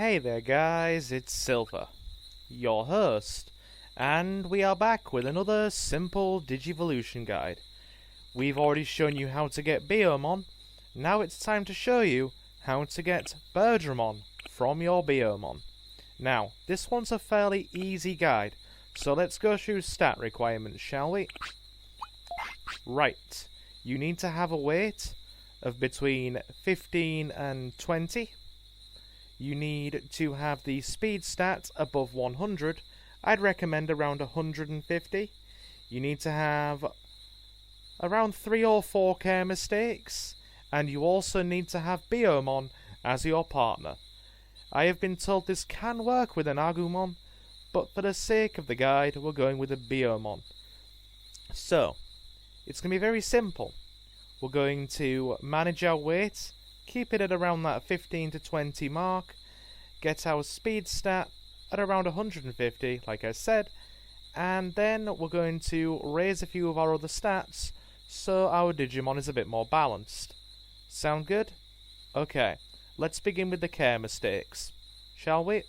Hey there guys, it's Silver, your host, and we are back with another simple Digivolution guide. We've already shown you how to get Biyomon, now it's time to show you how to get Birdramon from your Biyomon. Now, this one's a fairly easy guide, so let's go through stat requirements, shall we? Right, you need to have a weight of between 15 and 20. You need to have the speed stat above 100. I'd recommend around 150. You need to have around 3 or 4 care mistakes. And you also need to have Biyomon as your partner. I have been told this can work with an Agumon, but for the sake of the guide, we're going with a Biyomon. So, it's going to be very simple. We're going to manage our weight, keep it at around that 15 to 20 mark, get our speed stat at around 150, like I said, and then we're going to raise a few of our other stats so our Digimon is a bit more balanced. Sound good? Okay, let's begin with the care mistakes, shall we?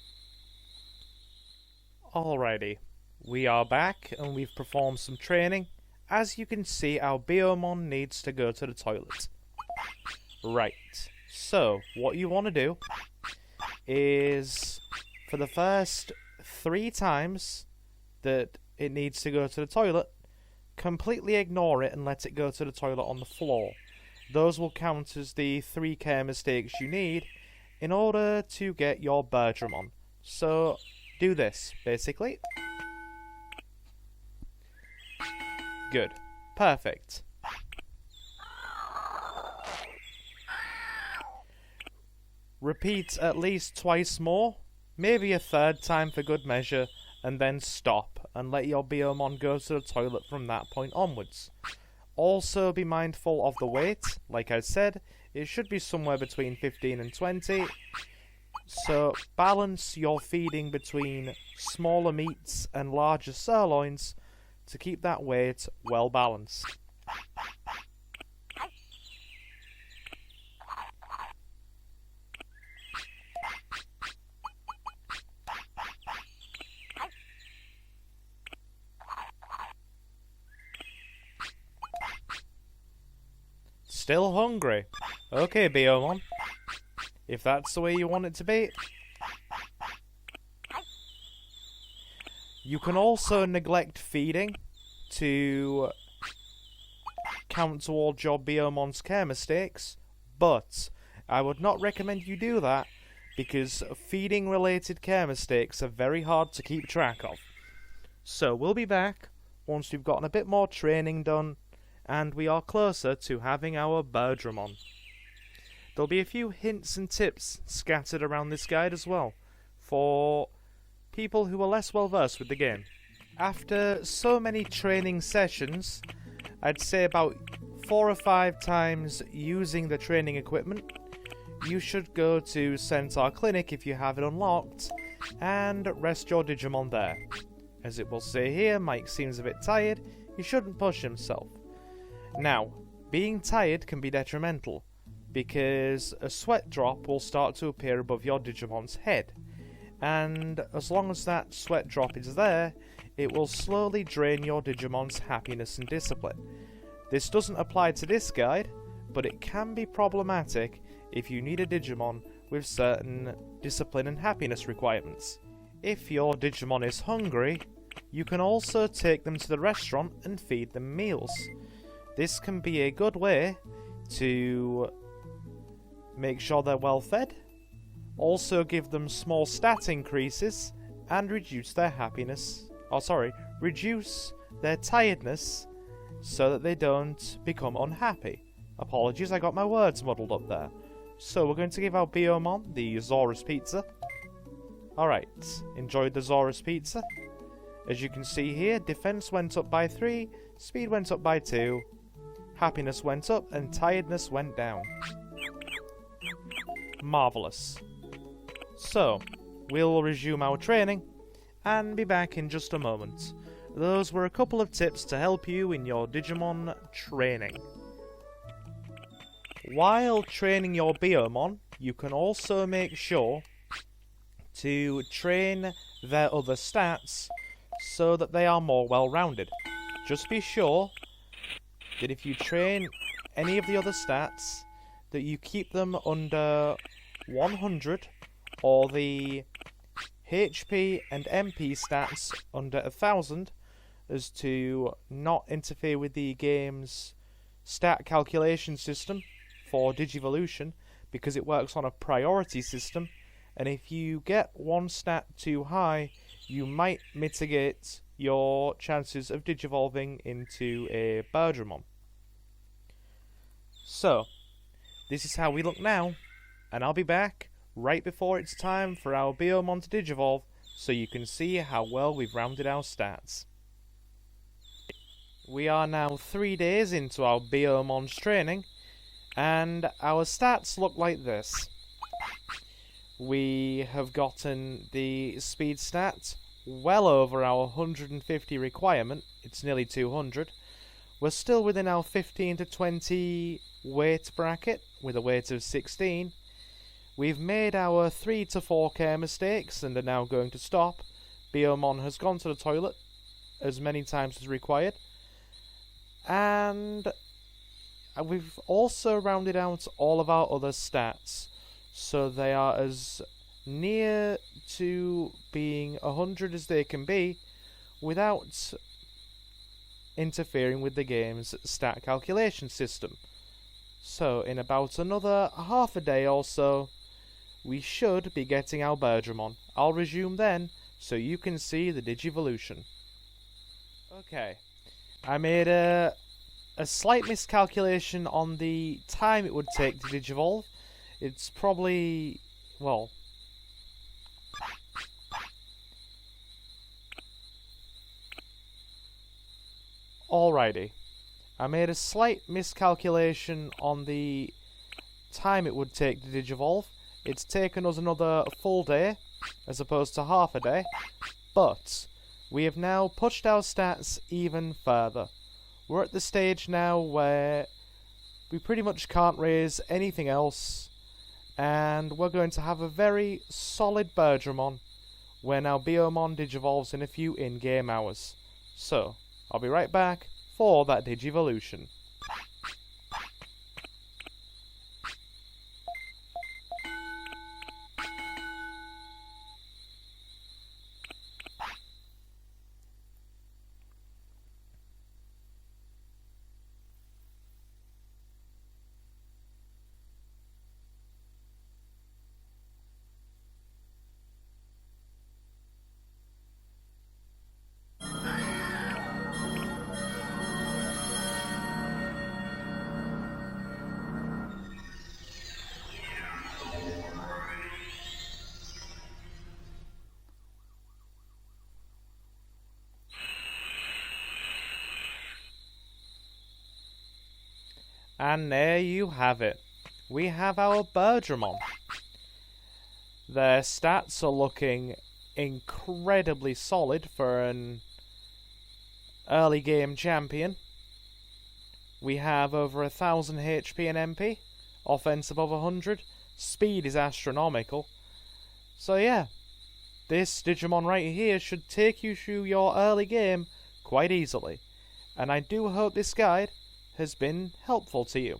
Alrighty, we are back and we've performed some training. As you can see, our Biyomon needs to go to the toilet. Right, so what you want to do is, for the first 3 times that it needs to go to the toilet, completely ignore it and let it go to the toilet on the floor. Those will count as the 3 care mistakes you need in order to get your Birdramon. So, do this, basically. Good. Perfect. Repeat at least twice more, maybe a 3rd time for good measure, and then stop and let your Biyomon go to the toilet from that point onwards. Also be mindful of the weight. Like I said, it should be somewhere between 15 and 20. So balance your feeding between smaller meats and larger sirloins to keep that weight well balanced. Still hungry? Okay, Biyomon. If that's the way you want it to be. You can also neglect feeding to count towards your Biyomon's care mistakes, but I would not recommend you do that because feeding related care mistakes are very hard to keep track of. So we'll be back once we've gotten a bit more training done and we are closer to having our Birdramon. There'll be a few hints and tips scattered around this guide as well for people who are less well versed with the game. After so many training sessions, I'd say about 4 or 5 times using the training equipment, you should go to Centaur Clinic if you have it unlocked and rest your Digimon there. As it will say here, Mike seems a bit tired, he shouldn't push himself. Now, being tired can be detrimental because a sweat drop will start to appear above your Digimon's head. And as long as that sweat drop is there, it will slowly drain your Digimon's happiness and discipline. This doesn't apply to this guide, but it can be problematic if you need a Digimon with certain discipline and happiness requirements. If your Digimon is hungry, you can also take them to the restaurant and feed them meals. This can be a good way to make sure they're well fed, also give them small stat increases, and reduce their reduce their tiredness so that they don't become unhappy. Apologies, I got my words muddled up there. So we're going to give our Biyomon the Zorus Pizza. Alright, enjoyed the Zorus Pizza. As you can see here, defense went up by 3, speed went up by 2, happiness went up, and tiredness went down. Marvellous. So, we'll resume our training, and be back in just a moment. Those were a couple of tips to help you in your Digimon training. While training your Biyomon, you can also make sure to train their other stats so that they are more well-rounded. Just be sure that if you train any of the other stats, that you keep them under 100, or the HP and MP stats under 1000, as to not interfere with the game's stat calculation system for Digivolution, because it works on a priority system, and if you get one stat too high, you might mitigate your chances of digivolving into a Birdramon. So, this is how we look now, and I'll be back right before it's time for our Biyomon to digivolve, so you can see how well we've rounded our stats. We are now 3 days into our Biyomon's training, and our stats look like this. We have gotten the speed stat well over our 150 requirement. It's nearly 200. We're still within our 15 to 20 weight bracket with a weight of 16. We've made our 3 to 4k mistakes and are now going to stop. Biyomon has gone to the toilet as many times as required. And we've also rounded out all of our other stats, so they are as near to being 100 as they can be without interfering with the game's stat calculation system. So in about another half a day or so, we should be getting our Birdramon. I'll resume then, so you can see the Digivolution. Okay, I made a slight miscalculation on the time it would take to Digivolve. It's probably, well, alrighty. I made a slight miscalculation on the time it would take to Digivolve. It's taken us another full day, as opposed to half a day, but we have now pushed our stats even further. We're at the stage now where we pretty much can't raise anything else, and we're going to have a very solid Birdramon when our Biyomon digivolves in a few in-game hours. So, I'll be right back for that Digivolution. And there you have it. We have our Birdramon. Their stats are looking incredibly solid for an early game champion. We have over 1000 HP and MP, offense above 100, speed is astronomical. So yeah, this Digimon right here should take you through your early game quite easily. And I do hope this guide has been helpful to you.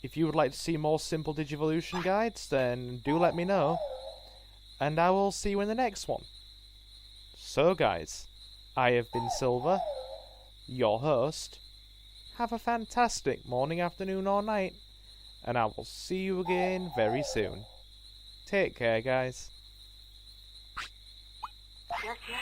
If you would like to see more simple Digivolution guides, then do let me know, and I will see you in the next one. So guys, I have been Silver, your host. Have a fantastic morning, afternoon or night, and I will see you again very soon. Take care, guys. Yes, yes.